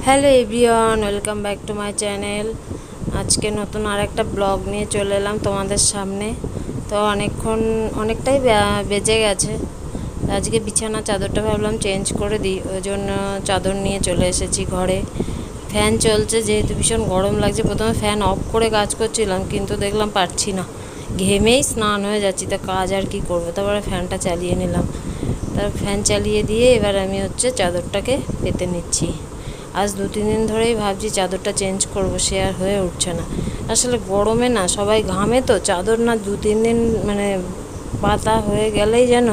Hello everyone, welcome back to my channel. আজকে নতুন আর একটা ব্লগ নিয়ে চলে এলাম তোমাদের সামনে। তো অনেকটাই বেজে গেছে। আজকে বিছানা চাদরটা ভাবলাম চেঞ্জ করে দিই, ওই জন্য চাদর নিয়ে চলে এসেছি ঘরে। ফ্যান চলছে, যেহেতু ভীষণ গরম লাগছে। প্রথমে ফ্যান অফ করে কাজ করছিলাম, কিন্তু দেখলাম পারছি না, ঘেমেই স্নান হয়ে যাচ্ছি। তো কাজ আর কি করবো, তারপরে ফ্যানটা চালিয়ে নিলাম। তার ফ্যান চালিয়ে দিয়ে এবার আমি চাদরটাকে পেতে নিচ্ছি। আজ 2-3 দিন ধরেই ভাবছি চাদরটা চেঞ্জ করব, সে আর হয়ে উঠছে না। আসলে গরমে না সবাই ঘামে, তো চাদর না 2-3 দিন পাতা হয়ে গেলেই যেন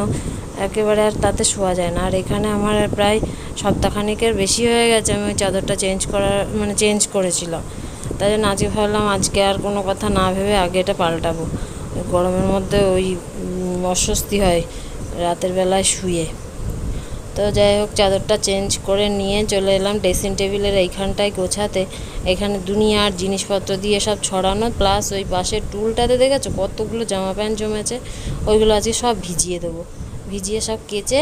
একেবারে আর তাতে শোয়া যায় না। আর এখানে আমার প্রায় সপ্তাহখানেকের বেশি হয়ে গেছে আমি ওই চাদরটা চেঞ্জ করেছিলাম। তাই জন্য আজকে ভাবলাম আজকে আর কোনো কথা না ভেবে আগে এটা পাল্টাবো। গরমের মধ্যে ওই অস্বস্তি হয় রাতের বেলায় শুয়ে। তো যাই হোক, চাদরটা চেঞ্জ করে নিয়ে চলে এলাম ড্রেসিং টেবিলের এইখানটায় গোছাতে। এখানে দুনিয়ার জিনিসপত্র দিয়ে সব ছড়ানো, প্লাস ওই পাশের টুলটাতে দেখেছো কতগুলো জামা প্যান্ট জমেছে। ওইগুলো আজকে সব ভিজিয়ে দেবো, ভিজিয়ে সব কেচে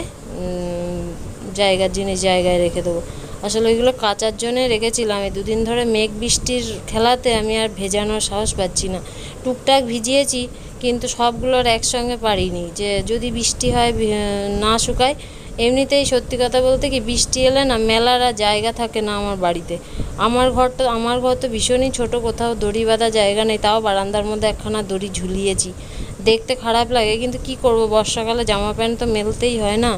জায়গায় রেখে দেবো। আসলে ওইগুলো কাচার জন্যে রেখেছিলাম। এই 2 দিন ধরে মেঘ বৃষ্টির খেলাতে আমি আর ভেজানোর সাহস পাচ্ছি না। টুকটাক ভিজিয়েছি, কিন্তু সবগুলোর একসঙ্গে পারিনি, যে যদি বৃষ্টি হয় না শুকায়। এমনিতেই সত্যি কথা বলতে কি, বৃষ্টি এলে না মেলার আর জায়গা থাকে না আমার বাড়িতে। আমার ঘর তো ভীষণই ছোট, কোথাও দড়ি বাঁধা জায়গা নেই। তাও বারান্দার মধ্যে একখানা দড়ি ঝুলিয়েছি। দেখতে খারাপ লাগে, কিন্তু কি করব, বর্ষাকালে জামা প্যান্ট তো মেলতেই হয় না।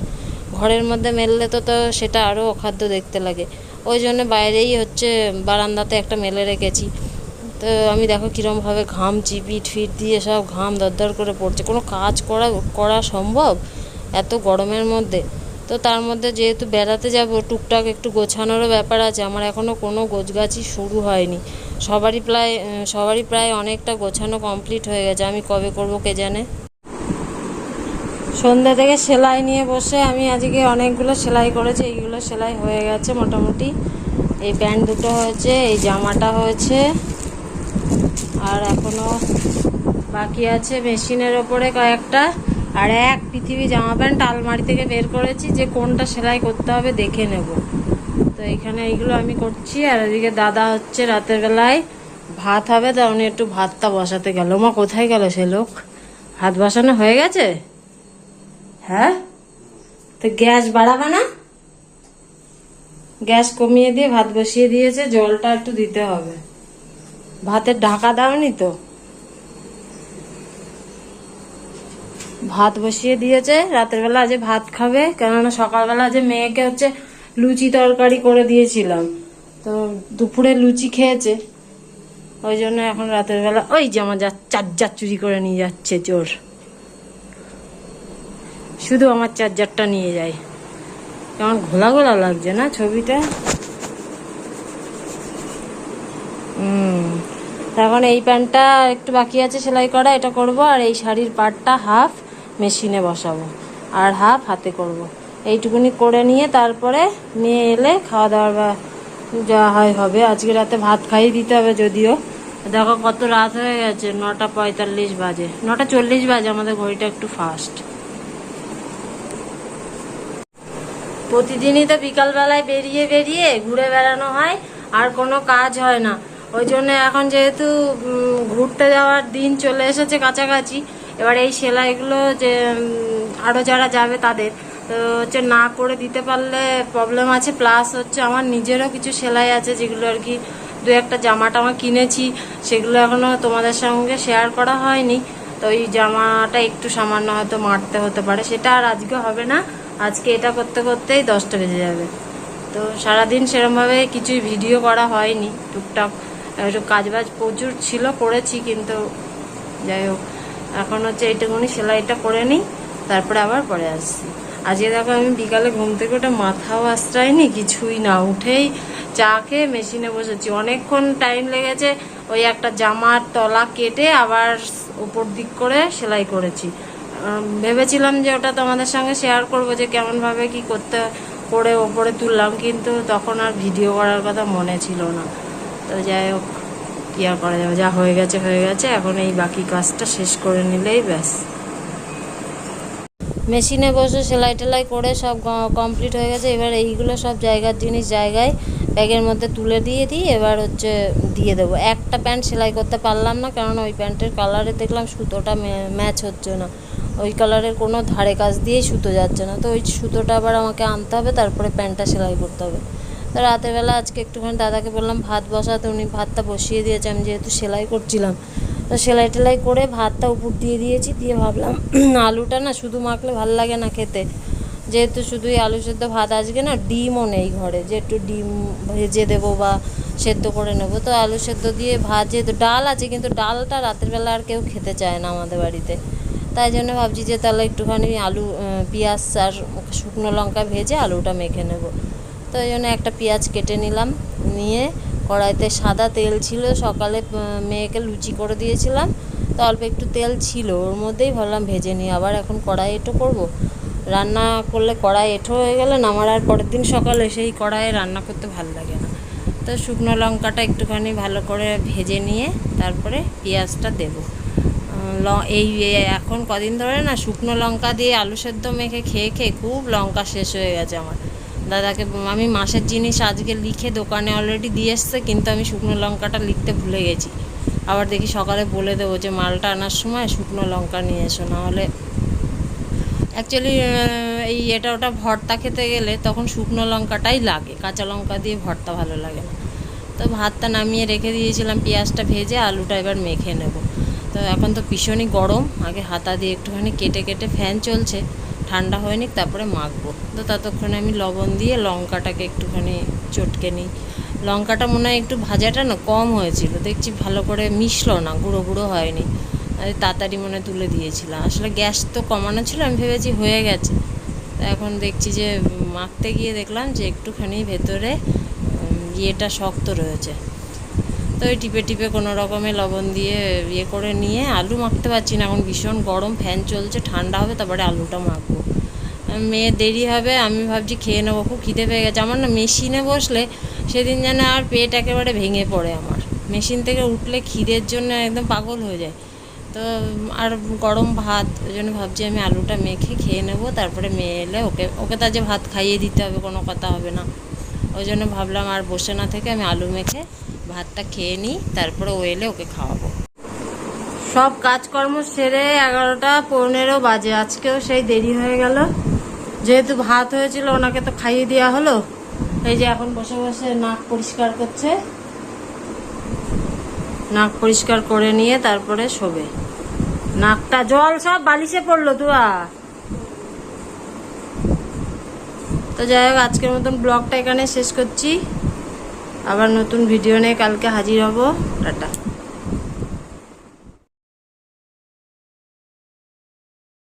ঘরের মধ্যে মেললে তো সেটা আরও অখাদ্য দেখতে লাগে। ওই জন্য বাইরেই বারান্দাতে একটা মেলে রেখেছি। তো আমি দেখো কীরমভাবে ঘামছি, পিঠ ফিট দিয়ে সব ঘাম দরদর করে পড়ছে। কোনো কাজ করা সম্ভব এত গরমের মধ্যে? তো তার মধ্যে যেহেতু বেড়াতে যাব, টুকটাক একটু গোছানোরও ব্যাপার আছে। আমার এখনও কোনো গোছগাছই শুরু হয়নি। সবারই প্রায় অনেকটা গোছানো কমপ্লিট হয়ে গেছে। আমি কবে করব কে জানে। সন্ধ্যা থেকে সেলাই নিয়ে বসে আমি আজকে অনেকগুলো সেলাই করেছি। এইগুলো সেলাই হয়ে গেছে মোটামুটি। এই প্যান্ট দুটো হয়েছে, এই জামাটা হয়েছে, আর এখনও বাকি আছে মেশিনের ওপরে কয়েকটা। আর এক পৃথিবী জামা প্যান্ট আলমারি থেকে বের করেছি, যে কোনটা সেলাই করতে হবে দেখে নেব। তো এখানে এইগুলো আমি করছি। আর এদিকে দাদা রাতের বেলায় ভাত হবে, তা উনি একটু ভাতটা বসাতে গেল। মা কোথায় গেল সে লোক? ভাত বসানো হয়ে গেছে? হ্যাঁ, তো গ্যাস বাড়াবে না? গ্যাস কমিয়ে দিয়ে ভাত বসিয়ে দিয়েছে, জলটা একটু দিতে হবে। ভাতের ঢাকা দাওনি তো? ভাত বসিয়ে দিয়েছে, রাতের বেলা আজ ভাত খাবে। কেননা সকালবেলা মেয়েকে লুচি তরকারি করে দিয়েছিলাম, তো দুপুরে লুচি খেয়েছে। ওই জন্য এখন রাতের বেলা ওই যে আমার চার্জার চুরি করে নিয়ে যাচ্ছে চোর। শুধু আমার চার্জারটা নিয়ে যায়। কেমন ঘোলা ঘোলা লাগছে না ছবিটা? এখন এই প্যান্টটা একটু বাকি আছে সেলাই করা, এটা করব। আর এই শাড়ির পাড়টা হাফ মেশিনে বসাবো, আর হাফ হাতে করব। এইটুকুনি করে নিয়ে তারপরে মেয়ে এলে খাওয়া দাওয়ার বা যা হয় হবে। আজকে রাতে ভাত খাইয়ে দিতে হবে যদিও। দেখো কত রাত হয়ে গেছে, 9:45 বাজে, 9:40 বাজে। আমাদের ঘড়িটা একটু ফাস্ট। প্রতিদিনই তো বিকালবেলায় বেরিয়ে ঘুরে বেড়ানো হয়, আর কোনো কাজ হয় না। ওই জন্য এখন যেহেতু ঘুরতে যাওয়ার দিন চলে এসেছে কাছাকাছি, এবার এই সেলাইগুলো যে আরও যারা যাবে তাদের তো না করে দিতে পারলে প্রবলেম আছে। প্লাস আমার নিজেরও কিছু সেলাই আছে, যেগুলো আর কি 2-1টা জামা টামা কিনেছি, সেগুলো এখনও তোমাদের সঙ্গে শেয়ার করা হয়নি। তো ওই জামাটা একটু সামান্য হয়তো মারতে হতে পারে, সেটা আর আজকে হবে না। আজকে এটা করতে করতেই 10টা বেজে যাবে। তো সারাদিন সেরমভাবে কিছুই ভিডিও করা হয়নি। টুকটাক একটু কাজবাজ প্রচুর ছিল, করেছি, কিন্তু যাই হোক এখন এইটুকুনি সেলাইটা করে নিই, তারপরে আবার পরে আসছি। আজকে দেখো আমি বিকালে ঘুম থেকে ওটা মাথাও আশ্রয়নি, কিছুই না, উঠেই চা খেয়ে মেশিনে বসেছি। অনেকক্ষণ টাইম লেগেছে। ওই একটা জামার তলা কেটে আবার উপর দিক করে সেলাই করেছি। ভেবেছিলাম যে ওটা তোমাদের সঙ্গে শেয়ার করব, যে কেমনভাবে কি করে ওপরে তুললাম, কিন্তু তখন আর ভিডিও করার কথা মনে ছিল না। তো যাই হোক, কি আর করা যাবে, যা হয়ে গেছে। এখন এই বাকি কাজটা শেষ করে নিলেই ব্যাস। মেশিনে বসে সেলাই টেলাই করে সব কমপ্লিট হয়ে গেছে। এবার এইগুলো সব জায়গার জিনিস জায়গায় ব্যাগের মধ্যে তুলে দিয়ে এবার হচ্ছে দিয়ে দেবো। একটা প্যান্ট সেলাই করতে পারলাম না, কারণ ওই প্যান্টের কালারে দেখলাম সুতোটা ম্যাচ হচ্ছে না, ওই কালারের কোনো ধারে কাজ দিয়েই সুতো যাচ্ছে না। তো ওই সুতোটা আবার আমাকে আনতে হবে, তারপরে প্যান্টটা সেলাই করতে হবে। তো রাতের বেলা আজকে একটুখানি দাদাকে বললাম ভাত বসাতে, উনি ভাতটা বসিয়ে দিয়েছে। আমি যেহেতু সেলাই করছিলাম, তো সেলাই টেলাই করে ভাতটা উপর দিয়ে দিয়েছি। দিয়ে ভাবলাম আলুটা না শুধু মাখলে ভালো লাগে না খেতে, যেহেতু শুধুই আলু সেদ্ধ ভাত, আজকে না ডিমও নেই ঘরে যে একটু ডিম ভেজে দেবো বা সেদ্ধ করে নেবো। তো আলু সেদ্ধ দিয়ে ভাত, যেহেতু ডাল আছে, কিন্তু ডালটা রাতের বেলা আর কেউ খেতে চায় না আমাদের বাড়িতে, তাই জন্য ভাবছি যে তাহলে একটুখানি আলু পেঁয়াজ আর শুকনো লঙ্কা ভেজে আলুটা মেখে নেব। তো ওই জন্য একটা পেঁয়াজ কেটে নিলাম, নিয়ে কড়াইতে সাদা তেল ছিল, সকালে মেয়েকে লুচি করে দিয়েছিলাম, তো অল্প একটু তেল ছিল ওর মধ্যেই, ভাবলাম ভেজে নিই। আবার এখন কড়াই এঁটো করবো, রান্না করলে কড়াই এঁটো হয়ে গেলে না আমার আর পরের দিন সকালে সেই কড়াইয়ে রান্না করতে ভালো লাগে না। তো শুকনো লঙ্কাটা একটুখানি ভালো করে ভেজে নিয়ে তারপরে পেঁয়াজটা দেবো। এই এখন কদিন ধরে না শুকনো লঙ্কা দিয়ে আলু সেদ্ধ মেখে খেয়ে খেয়ে খুব লঙ্কা শেষ হয়ে গেছে আমার। দাদাকে আমি মাসের জিনিস আজকে লিখে দোকানে অলরেডি দিয়ে এসছে, কিন্তু আমি শুকনো লঙ্কাটা লিখতে ভুলে গেছি। আবার দেখি সকালে বলে দেবো যে মালটা আনার সময় শুকনো লঙ্কা নিয়ে এসো, নাহলে অ্যাকচুয়ালি এটা ওটা ভর্তা খেতে গেলে তখন শুকনো লঙ্কাটাই লাগে, কাঁচা লঙ্কা দিয়ে ভর্তা ভালো লাগে না। তো ভাতটা নামিয়ে রেখে দিয়েছিলাম, পেঁয়াজটা ভেজে আলুটা এবার মেখে নেব। তো এখন তো ভীষণই গরম, আগে হাতা দিয়ে একটুখানি কেটে কেটে, ফ্যান চলছে, ঠান্ডা হয়নি, তারপরে মাখবো। তো ততক্ষণে আমি লবণ দিয়ে লঙ্কাটাকে একটুখানি চটকে নিই। লঙ্কাটা মনে হয় একটু ভাজাটা না কম হয়েছিল, দেখছি ভালো করে মিশলো না, গুঁড়ো গুঁড়ো হয়নি, তাড়াতাড়ি মনে তুলে দিয়েছিলাম। আসলে গ্যাস তো কমানো ছিল, আমি ভেবেছি হয়ে গেছে। তো এখন দেখছি যে মাখতে গিয়ে দেখলাম যে একটুখানি ভেতরে ইয়েটা শক্ত রয়েছে। তো ওই টিপে টিপে কোনো রকমে লবণ দিয়ে করে নিয়ে আলু মাখতে পারছি না, এখন ভীষণ গরম, ফ্যান চলছে, ঠান্ডা হবে তারপরে আলুটা মাখবো। মেয়ে দেরি হবে, আমি ভাবছি খেয়ে নেবো, খুব খিদে পেয়ে গেছে আমার না। মেশিনে বসলে সেদিন যেন আর পেট একেবারে ভেঙে পড়ে আমার, মেশিন থেকে উঠলে খিদের জন্য একদম পাগল হয়ে যায়। তো আর গরম ভাত, ওই জন্য ভাবছি আমি আলুটা মেখে খেয়ে নেবো, তারপরে মেয়ে এলে ওকে তো যে ভাত খাইয়ে দিতে হবে, কোনো কথা হবে না। ওই জন্য ভাবলাম আর বসে না থেকে আমি আলু মেখে ভাতটা খেয়ে নিই, তারপরে ও এলে ওকে খাওয়াবো। সব কাজকর্ম সেরে 11টা 15 বাজে, আজকেও সেই দেরি হয়ে গেল। যেহেতু ভাত হয়েছিল ওনাকে তো খাইয়ে দেওয়া হলো, এই যে এখন বসে বসে নাক পরিষ্কার করছে, নাক পরিষ্কার করে নিয়ে তারপরে শোবে। নাকটা জল সব বালিশে পড়লো তুয়া। তো যাই হোক, আজকের মতন ব্লগটা এখানে শেষ করছি, আবার নতুন ভিডিও নিয়ে কালকে হাজির হব। টাটা।